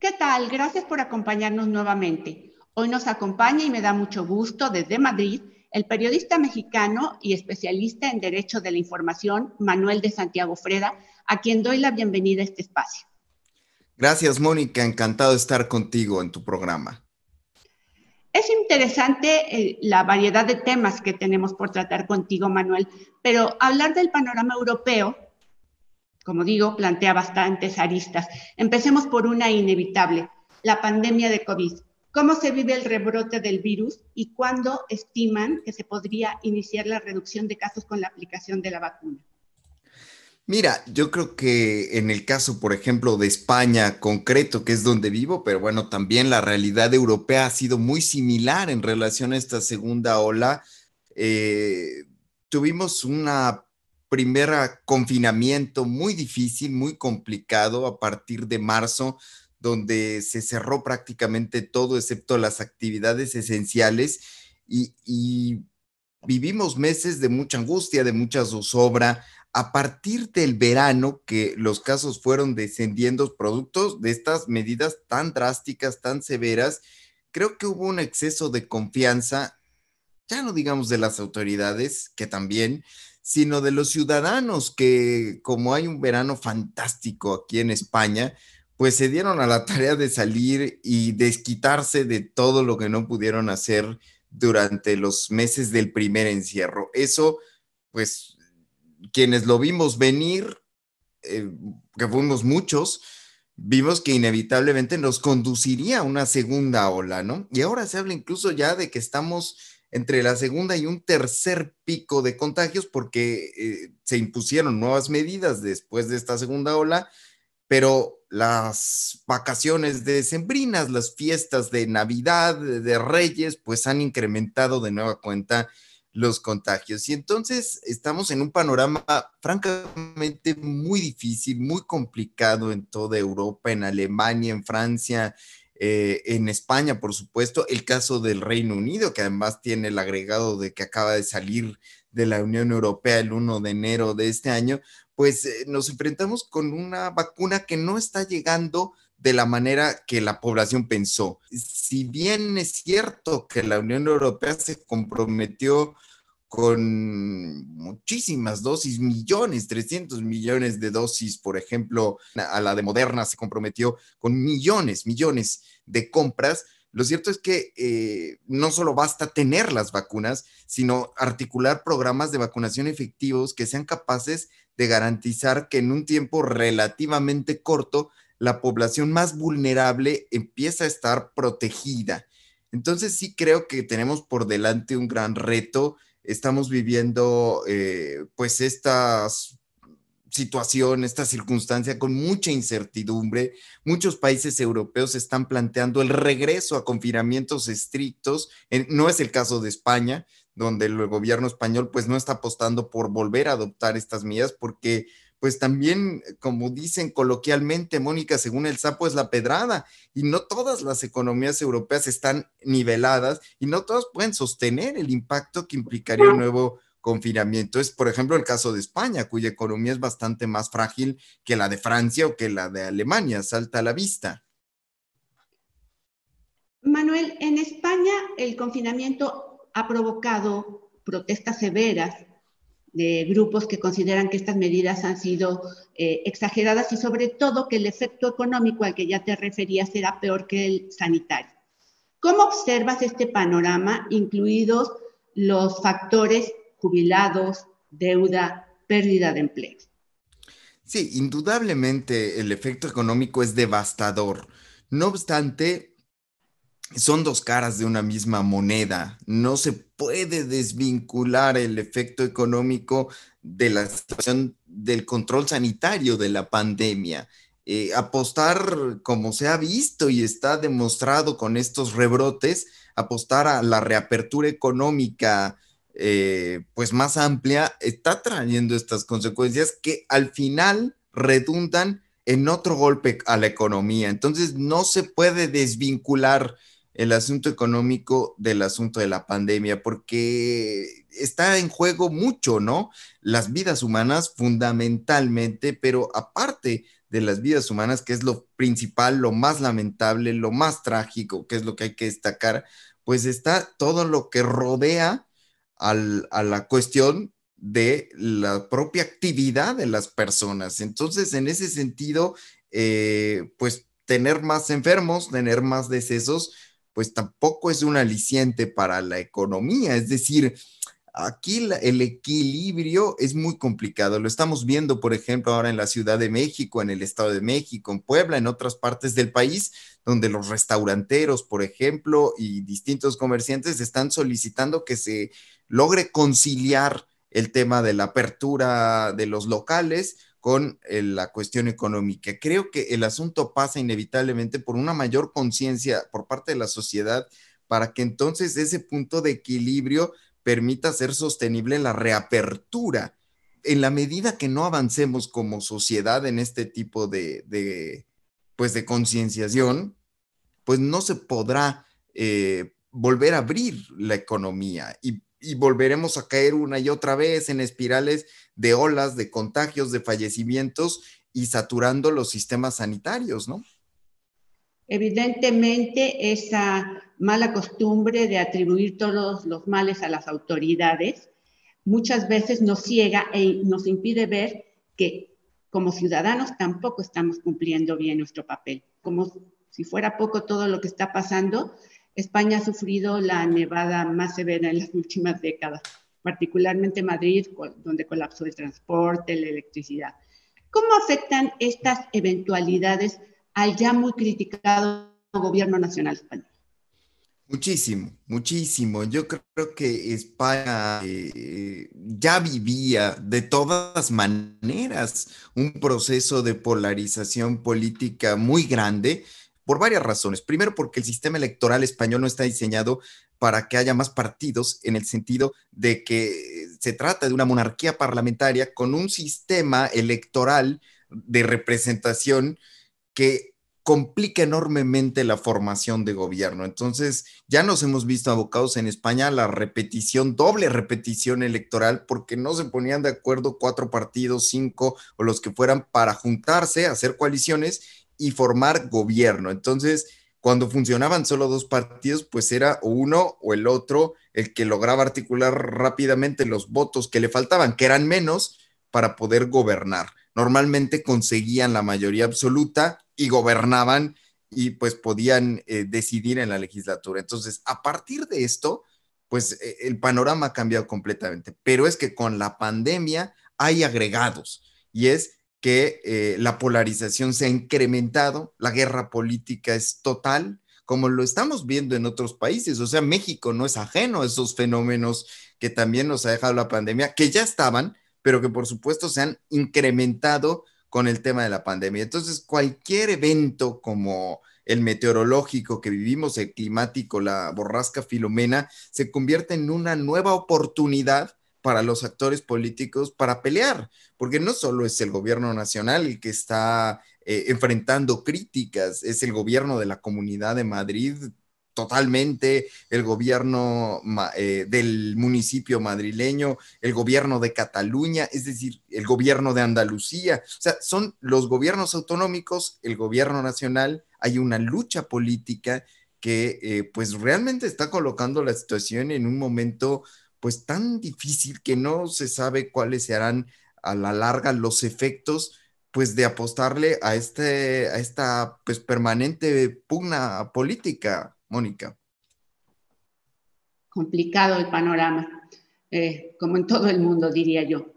¿Qué tal? Gracias por acompañarnos nuevamente. Hoy nos acompaña y me da mucho gusto desde Madrid el periodista mexicano y especialista en Derecho de la Información, Manuel de Santiago Freda, a quien doy la bienvenida a este espacio. Gracias, Mónica. Encantado de estar contigo en tu programa. Es interesante la variedad de temas que tenemos por tratar contigo, Manuel, pero hablar del panorama europeo, como digo, plantea bastantes aristas. Empecemos por una inevitable, la pandemia de COVID. ¿Cómo se vive el rebrote del virus y cuándo estiman que se podría iniciar la reducción de casos con la aplicación de la vacuna? Mira, yo creo que en el caso, por ejemplo, de España concreto, que es donde vivo, pero bueno, también la realidad europea ha sido muy similar en relación a esta segunda ola. Eh, Tuvimos una primera confinamiento muy difícil, muy complicado a partir de marzo, donde se cerró prácticamente todo excepto las actividades esenciales y vivimos meses de mucha angustia, de mucha zozobra. A partir del verano, que los casos fueron descendiendo productos de estas medidas tan drásticas, tan severas, creo que hubo un exceso de confianza, ya no digamos de las autoridades, que también, sino de los ciudadanos, que como hay un verano fantástico aquí en España, pues se dieron a la tarea de salir y desquitarse de todo lo que no pudieron hacer durante los meses del primer encierro. Eso, pues, quienes lo vimos venir, eh, que fuimos muchos, vimos que inevitablemente nos conduciría a una segunda ola, ¿no? Y ahora se habla incluso ya de que estamos entre la segunda y un tercer pico de contagios porque se impusieron nuevas medidas después de esta segunda ola, pero las vacaciones decembrinas, las fiestas de Navidad, de Reyes, pues han incrementado de nueva cuenta los contagios. Y entonces estamos en un panorama francamente muy difícil, muy complicado en toda Europa, en Alemania, en Francia, en España, por supuesto, el caso del Reino Unido, que además tiene el agregado de que acaba de salir de la Unión Europea el 1 de enero de este año, pues nos enfrentamos con una vacuna que no está llegando de la manera que la población pensó. Si bien es cierto que la Unión Europea se comprometió con muchísimas dosis, millones, 300 millones de dosis, por ejemplo, a la de Moderna se comprometió con millones, millones de compras. Lo cierto es que no solo basta tener las vacunas, sino articular programas de vacunación efectivos que sean capaces de garantizar que en un tiempo relativamente corto la población más vulnerable empieza a estar protegida. Entonces sí creo que tenemos por delante un gran reto. Estamos viviendo pues esta situación, esta circunstancia con mucha incertidumbre. Muchos países europeos están planteando el regreso a confinamientos estrictos. No es el caso de España, donde el gobierno español pues no está apostando por volver a adoptar estas medidas porque pues también, como dicen coloquialmente, Mónica, según el sapo es la pedrada, y no todas las economías europeas están niveladas y no todas pueden sostener el impacto que implicaría un nuevo confinamiento. Es, por ejemplo, el caso de España, cuya economía es bastante más frágil que la de Francia o que la de Alemania, salta a la vista. Manuel, en España el confinamiento ha provocado protestas severas de grupos que consideran que estas medidas han sido exageradas y sobre todo que el efecto económico al que ya te referías será peor que el sanitario. ¿Cómo observas este panorama, incluidos los factores jubilados, deuda, pérdida de empleo? Sí, indudablemente el efecto económico es devastador. No obstante, son dos caras de una misma moneda. No se puede desvincular el efecto económico de la situación del control sanitario de la pandemia. Apostar, como se ha visto y está demostrado con estos rebrotes, apostar a la reapertura económica pues más amplia, está trayendo estas consecuencias que al final redundan en otro golpe a la economía. Entonces no se puede desvincular el asunto económico del asunto de la pandemia, porque está en juego mucho, ¿no? Las vidas humanas fundamentalmente, pero aparte de las vidas humanas, que es lo principal, lo más lamentable, lo más trágico, que es lo que hay que destacar, pues está todo lo que rodea a la cuestión de la propia actividad de las personas. Entonces, en ese sentido, pues tener más enfermos, tener más decesos, pues tampoco es un aliciente para la economía. Es decir, aquí el equilibrio es muy complicado. Lo estamos viendo, por ejemplo, ahora en la Ciudad de México, en el Estado de México, en Puebla, en otras partes del país, donde los restauranteros, por ejemplo, y distintos comerciantes están solicitando que se logre conciliar el tema de la apertura de los locales con la cuestión económica. Creo que el asunto pasa inevitablemente por una mayor conciencia por parte de la sociedad para que entonces ese punto de equilibrio permita ser sostenible la reapertura. En la medida que no avancemos como sociedad en este tipo pues de concienciación, pues no se podrá volver a abrir la economía y volveremos a caer una y otra vez en espirales de olas, de contagios, de fallecimientos y saturando los sistemas sanitarios, ¿no? Evidentemente, esa mala costumbre de atribuir todos los males a las autoridades muchas veces nos ciega e nos impide ver que como ciudadanos tampoco estamos cumpliendo bien nuestro papel. Como si fuera poco todo lo que está pasando, España ha sufrido la nevada más severa en las últimas décadas, particularmente Madrid, donde colapsó el transporte, la electricidad. ¿Cómo afectan estas eventualidades al ya muy criticado gobierno nacional español? Muchísimo, muchísimo. Yo creo que España ya vivía de todas maneras un proceso de polarización política muy grande por varias razones. Primero, porque el sistema electoral español no está diseñado para que haya más partidos en el sentido de que se trata de una monarquía parlamentaria con un sistema electoral de representación que complica enormemente la formación de gobierno. Entonces, ya nos hemos visto abocados en España a la repetición, doble repetición electoral, porque no se ponían de acuerdo 4 partidos, 5 o los que fueran para juntarse, hacer coaliciones y formar gobierno. Entonces, cuando funcionaban solo 2 partidos, pues era uno o el otro el que lograba articular rápidamente los votos que le faltaban, que eran menos, para poder gobernar. Normalmente conseguían la mayoría absoluta y gobernaban y pues podían decidir en la legislatura. Entonces, a partir de esto, pues el panorama ha cambiado completamente. Pero es que con la pandemia hay agregados y es que la polarización se ha incrementado, la guerra política es total, como lo estamos viendo en otros países. O sea, México no es ajeno a esos fenómenos que también nos ha dejado la pandemia, que ya estaban, pero que por supuesto se han incrementado con el tema de la pandemia. Entonces, cualquier evento como el meteorológico que vivimos, el climático, la borrasca Filomena, se convierte en una nueva oportunidad para los actores políticos para pelear, porque no solo es el gobierno nacional el que está enfrentando críticas, es el gobierno de la Comunidad de Madrid totalmente, el gobierno del municipio madrileño, el gobierno de Cataluña, es decir, el gobierno de Andalucía, o sea, son los gobiernos autonómicos, el gobierno nacional, hay una lucha política que pues realmente está colocando la situación en un momento pues tan difícil que no se sabe cuáles serán a la larga los efectos pues de apostarle a esta pues permanente pugna política, Mónica. Complicado el panorama, como en todo el mundo, diría yo.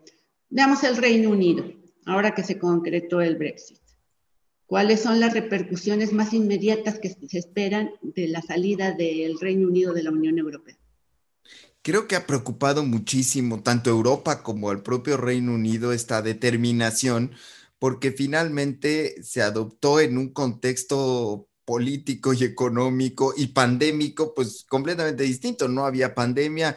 Veamos el Reino Unido, ahora que se concretó el Brexit. ¿Cuáles son las repercusiones más inmediatas que se esperan de la salida del Reino Unido de la Unión Europea? Creo que ha preocupado muchísimo tanto a Europa como al propio Reino Unido esta determinación, porque finalmente se adoptó en un contexto político y económico y pandémico, pues completamente distinto. No había pandemia,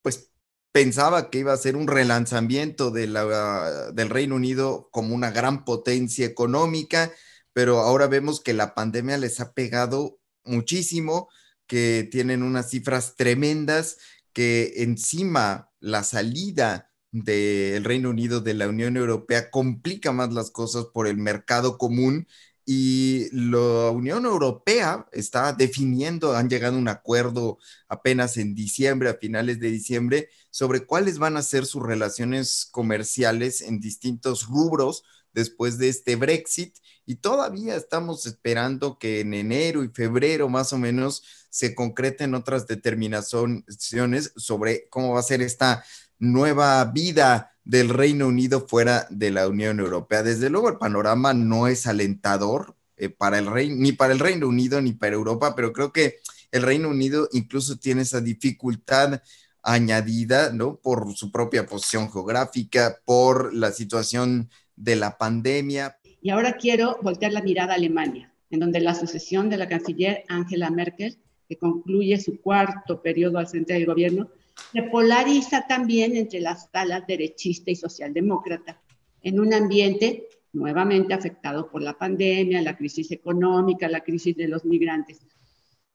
pues pensaba que iba a ser un relanzamiento del Reino Unido como una gran potencia económica, pero ahora vemos que la pandemia les ha pegado muchísimo, que tienen unas cifras tremendas, que encima la salida del Reino Unido de la Unión Europea complica más las cosas por el mercado común y la Unión Europea está definiendo, han llegado a un acuerdo apenas en diciembre, a finales de diciembre, sobre cuáles van a ser sus relaciones comerciales en distintos rubros después de este Brexit y todavía estamos esperando que en enero y febrero más o menos se concreten otras determinaciones sobre cómo va a ser esta nueva vida del Reino Unido fuera de la Unión Europea. Desde luego el panorama no es alentador para ni para el Reino Unido ni para Europa, pero creo que el Reino Unido incluso tiene esa dificultad añadida, ¿no? Por su propia posición geográfica, por la situación de la pandemia. Y ahora quiero voltear la mirada a Alemania, en donde la sucesión de la canciller Angela Merkel, que concluye su cuarto periodo al frente del gobierno, se polariza también entre las alas derechista y socialdemócrata, en un ambiente nuevamente afectado por la pandemia, la crisis económica, la crisis de los migrantes.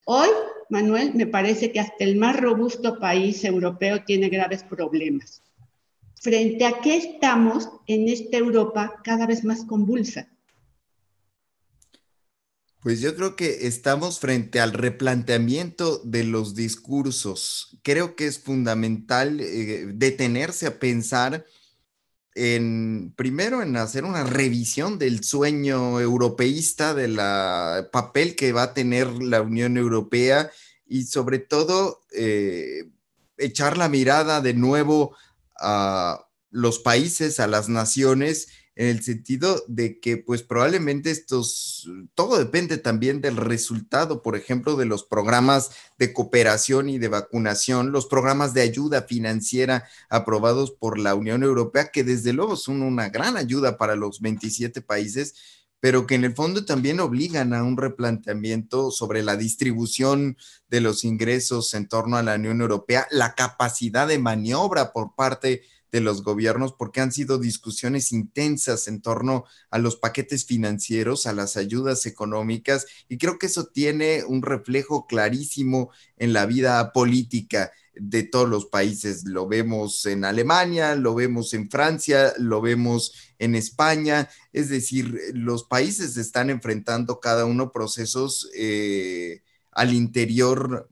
Hoy, Manuel, me parece que hasta el más robusto país europeo tiene graves problemas. ¿Frente a qué estamos en esta Europa cada vez más convulsa? Pues yo creo que estamos frente al replanteamiento de los discursos. Creo que es fundamental detenerse a pensar primero en hacer una revisión del sueño europeísta, del papel que va a tener la Unión Europea y sobre todo echar la mirada de nuevo a los países, a las naciones, en el sentido de que pues probablemente todo depende también del resultado, por ejemplo, de los programas de cooperación y de vacunación, los programas de ayuda financiera aprobados por la Unión Europea, que desde luego son una gran ayuda para los 27 países, pero que en el fondo también obligan a un replanteamiento sobre la distribución de los ingresos en torno a la Unión Europea, la capacidad de maniobra por parte de los gobiernos, porque han sido discusiones intensas en torno a los paquetes financieros, a las ayudas económicas, y creo que eso tiene un reflejo clarísimo en la vida política de todos los países. Lo vemos en Alemania, lo vemos en Francia, lo vemos en España, es decir, los países están enfrentando cada uno procesos al interior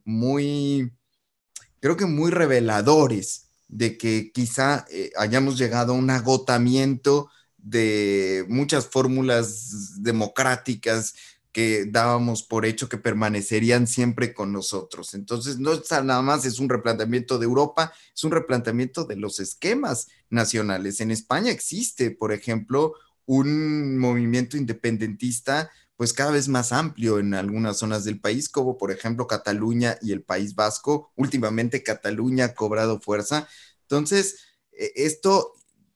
creo que muy reveladores de que quizá hayamos llegado a un agotamiento de muchas fórmulas democráticas que dábamos por hecho que permanecerían siempre con nosotros. Entonces, no nada más es un replanteamiento de Europa, es un replanteamiento de los esquemas nacionales. En España existe, por ejemplo, un movimiento independentista pues cada vez más amplio en algunas zonas del país, como por ejemplo Cataluña y el País Vasco. Últimamente Cataluña ha cobrado fuerza. Entonces, esto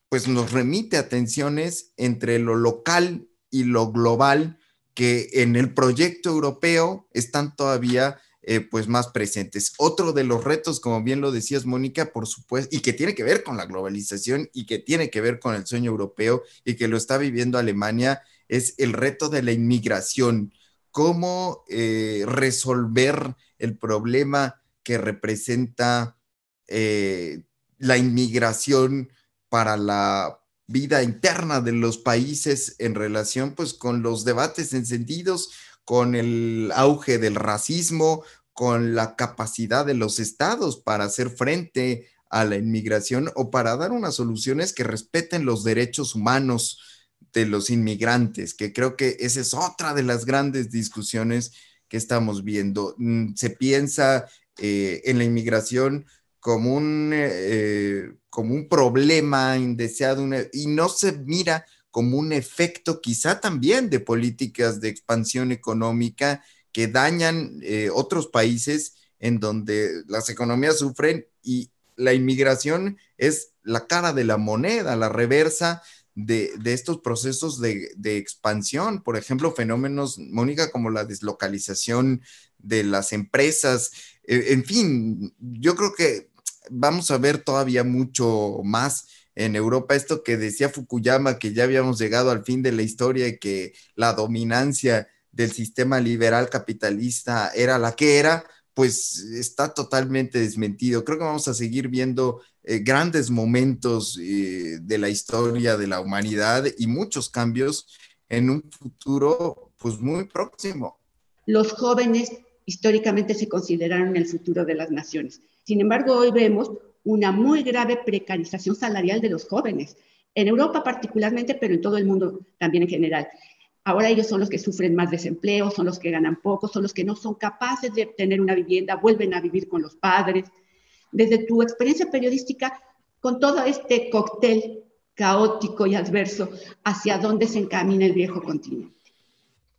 pues nos remite a tensiones entre lo local y lo global que en el proyecto europeo están todavía pues más presentes. Otro de los retos, como bien lo decías, Mónica, por supuesto, y que tiene que ver con la globalización y que tiene que ver con el sueño europeo y que lo está viviendo Alemania, es el reto de la inmigración. ¿Cómo resolver el problema que representa la inmigración para la vida interna de los países en relación pues con los debates encendidos, con el auge del racismo, con la capacidad de los estados para hacer frente a la inmigración o para dar unas soluciones que respeten los derechos humanos de los inmigrantes, que creo que esa es otra de las grandes discusiones que estamos viendo. Se piensa en la inmigración como un problema indeseado y no se mira como un efecto quizá también de políticas de expansión económica que dañan otros países en donde las economías sufren y la inmigración es la cara de la moneda, la reversa de estos procesos de expansión. Por ejemplo, fenómenos, Mónica, como la deslocalización de las empresas. En fin, yo creo que vamos a ver todavía mucho más en Europa. Esto que decía Fukuyama, que ya habíamos llegado al fin de la historia y que la dominancia del sistema liberal capitalista era la que era, pues está totalmente desmentido. Creo que vamos a seguir viendo grandes momentos de la historia de la humanidad y muchos cambios en un futuro pues muy próximo. Los jóvenes históricamente se consideraron el futuro de las naciones. Sin embargo, hoy vemos una muy grave precarización salarial de los jóvenes, en Europa particularmente, pero en todo el mundo también en general. Ahora ellos son los que sufren más desempleo, son los que ganan poco, son los que no son capaces de tener una vivienda, vuelven a vivir con los padres. Desde tu experiencia periodística, con todo este cóctel caótico y adverso, ¿hacia dónde se encamina el viejo continente?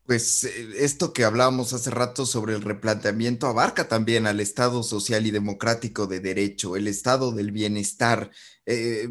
Pues esto que hablábamos hace rato sobre el replanteamiento abarca también al Estado social y democrático de derecho, el estado del bienestar. Eh,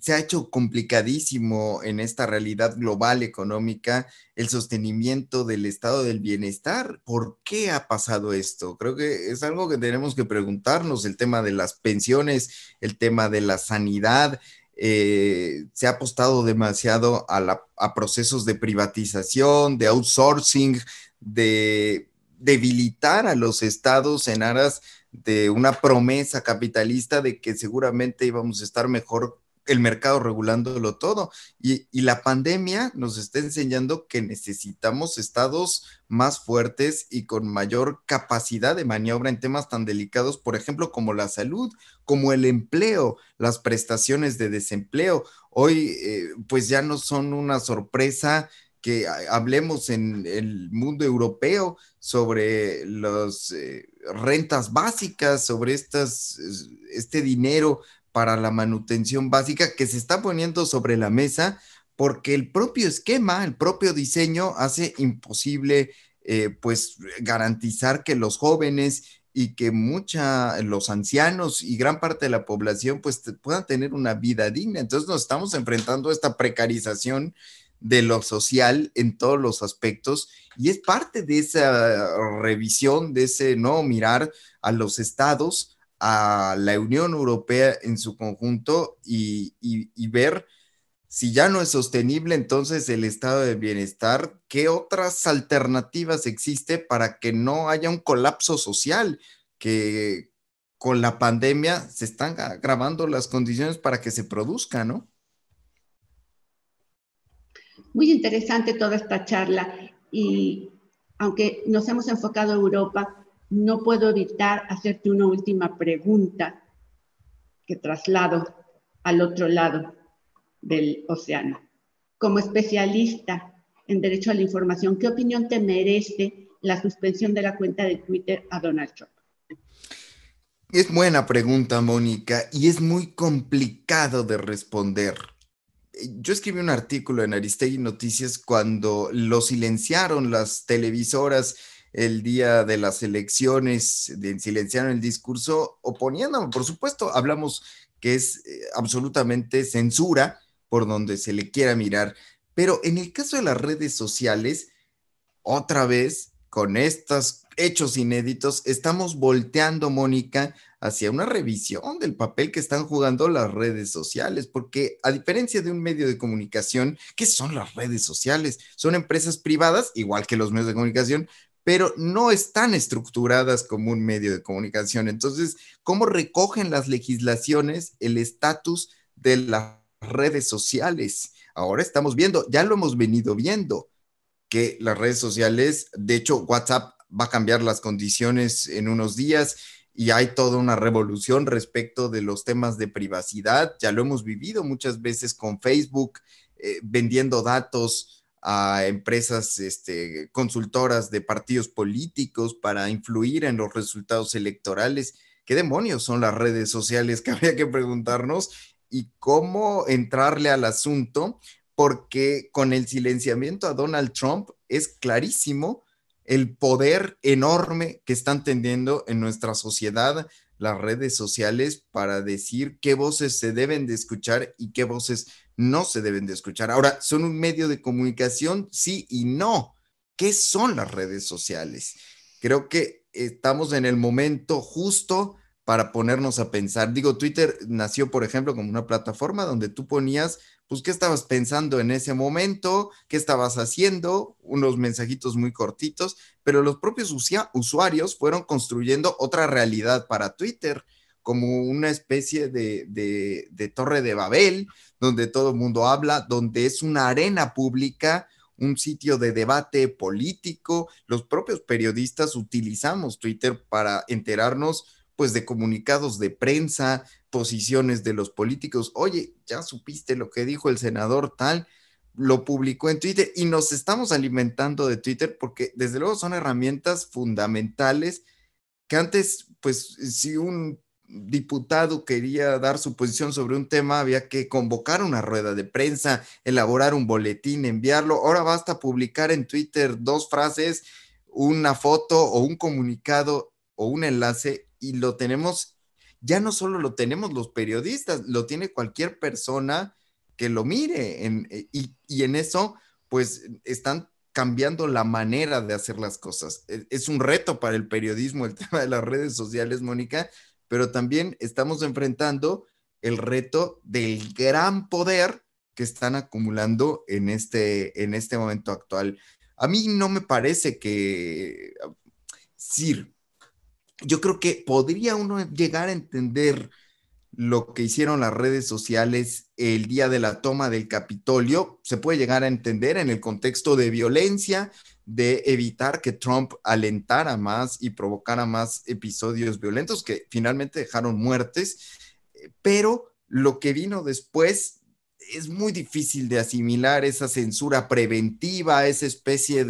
Se ha hecho complicadísimo en esta realidad global económica el sostenimiento del estado del bienestar. ¿Por qué ha pasado esto? Creo que es algo que tenemos que preguntarnos, el tema de las pensiones, el tema de la sanidad. Se ha apostado demasiado a procesos de privatización, de outsourcing, de debilitar a los estados en aras de una promesa capitalista de que seguramente íbamos a estar mejor el mercado regulándolo todo. Y la pandemia nos está enseñando que necesitamos estados más fuertes y con mayor capacidad de maniobra en temas tan delicados, por ejemplo, como la salud, como el empleo, las prestaciones de desempleo. Hoy, pues ya no son una sorpresa que hablemos en el mundo europeo sobre las rentas básicas, sobre este dinero para la manutención básica que se está poniendo sobre la mesa porque el propio esquema, el propio diseño hace imposible pues garantizar que los jóvenes y que los ancianos y gran parte de la población pues puedan tener una vida digna. Entonces nos estamos enfrentando a esta precarización de lo social en todos los aspectos y es parte de esa revisión, de ese no mirar a los estados, a la Unión Europea en su conjunto y ver si ya no es sostenible entonces el estado de bienestar, ¿qué otras alternativas existe para que no haya un colapso social? Que con la pandemia se están agravando las condiciones para que se produzca, ¿no? Muy interesante toda esta charla y aunque nos hemos enfocado a Europa, no puedo evitar hacerte una última pregunta que traslado al otro lado del océano. Como especialista en derecho a la información, ¿qué opinión te merece la suspensión de la cuenta de Twitter a Donald Trump? Es buena pregunta, Mónica, y es muy complicado de responder. Yo escribí un artículo en Aristegui Noticias cuando lo silenciaron las televisoras el día de las elecciones, silenciaron el discurso oponiéndome. Por supuesto, hablamos que es absolutamente censura por donde se le quiera mirar, pero en el caso de las redes sociales, otra vez, con estos hechos inéditos, estamos volteando, Mónica, hacia una revisión del papel que están jugando las redes sociales, porque a diferencia de un medio de comunicación, ¿qué son las redes sociales? Son empresas privadas, igual que los medios de comunicación, pero no están estructuradas como un medio de comunicación. Entonces, ¿cómo recogen las legislaciones el estatus de las redes sociales? Ahora estamos viendo, ya lo hemos venido viendo que las redes sociales, de hecho, WhatsApp va a cambiar las condiciones en unos días y hay toda una revolución respecto de los temas de privacidad. Ya lo hemos vivido muchas veces con Facebook, vendiendo datos a empresas consultoras de partidos políticos para influir en los resultados electorales. ¿Qué demonios son las redes sociales? Que habría que preguntarnos y cómo entrarle al asunto porque con el silenciamiento a Donald Trump es clarísimo el poder enorme que están teniendo en nuestra sociedad las redes sociales para decir qué voces se deben de escuchar y qué voces no se deben de escuchar. Ahora, ¿son un medio de comunicación? Sí y no. ¿Qué son las redes sociales? Creo que estamos en el momento justo para ponernos a pensar. Digo, Twitter nació, por ejemplo, como una plataforma donde tú ponías, pues, qué estabas pensando en ese momento, qué estabas haciendo, unos mensajitos muy cortitos, pero los propios usuarios fueron construyendo otra realidad para Twitter, como una especie de torre de Babel, donde todo el mundo habla, donde es una arena pública, un sitio de debate político. Los propios periodistas utilizamos Twitter para enterarnos, pues, de comunicados de prensa, posiciones de los políticos. Oye, ya supiste lo que dijo el senador tal, lo publicó en Twitter y nos estamos alimentando de Twitter porque desde luego son herramientas fundamentales que antes, pues, si un diputado quería dar su posición sobre un tema, había que convocar una rueda de prensa, elaborar un boletín, enviarlo. Ahora basta publicar en Twitter 2 frases, una foto o un comunicado o un enlace y lo tenemos. Ya no solo lo tenemos los periodistas, lo tiene cualquier persona que lo mire y en eso, pues, están cambiando la manera de hacer las cosas. Es un reto para el periodismo el tema de las redes sociales, Mónica, pero también estamos enfrentando el reto del gran poder que están acumulando en este momento actual. A mí no me parece que, Sir, yo creo que podría uno llegar a entender lo que hicieron las redes sociales el día de la toma del Capitolio, se puede llegar a entender en el contexto de violencia, de evitar que Trump alentara más y provocara más episodios violentos que finalmente dejaron muertes, pero lo que vino después es muy difícil de asimilar, esa censura preventiva, esa especie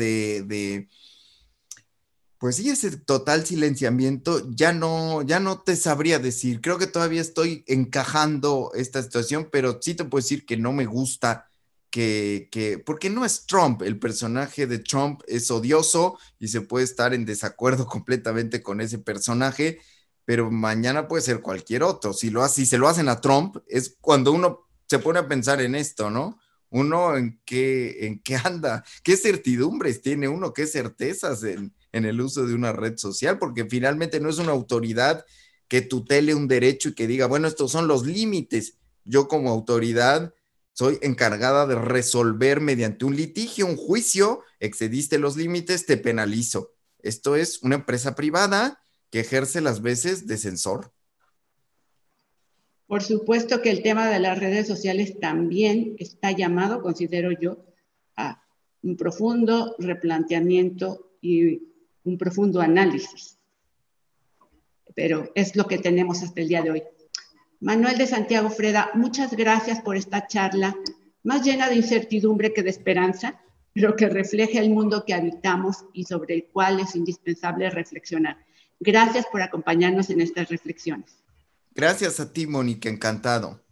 pues sí, ese total silenciamiento ya no te sabría decir. Creo que todavía estoy encajando esta situación, pero sí te puedo decir que no me gusta porque no es Trump, el personaje de Trump es odioso y se puede estar en desacuerdo completamente con ese personaje, pero mañana puede ser cualquier otro. Si se lo hacen a Trump, es cuando uno se pone a pensar en esto, ¿no? Uno en qué anda, qué certidumbres tiene uno, qué certezas en el uso de una red social, porque finalmente no es una autoridad que tutele un derecho y que diga, bueno, estos son los límites. Yo como autoridad soy encargada de resolver mediante un litigio, un juicio, excediste los límites, te penalizo. Esto es una empresa privada que ejerce las veces de censor. Por supuesto que el tema de las redes sociales también está llamado, considero yo, a un profundo replanteamiento y un profundo análisis. Pero es lo que tenemos hasta el día de hoy. Manuel de Santiago Freda, muchas gracias por esta charla, más llena de incertidumbre que de esperanza, pero que refleja el mundo que habitamos y sobre el cual es indispensable reflexionar. Gracias por acompañarnos en estas reflexiones. Gracias a ti, Mónica, encantado.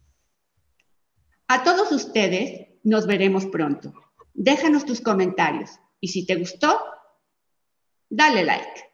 A todos ustedes, nos veremos pronto. Déjanos tus comentarios y si te gustó, dale like.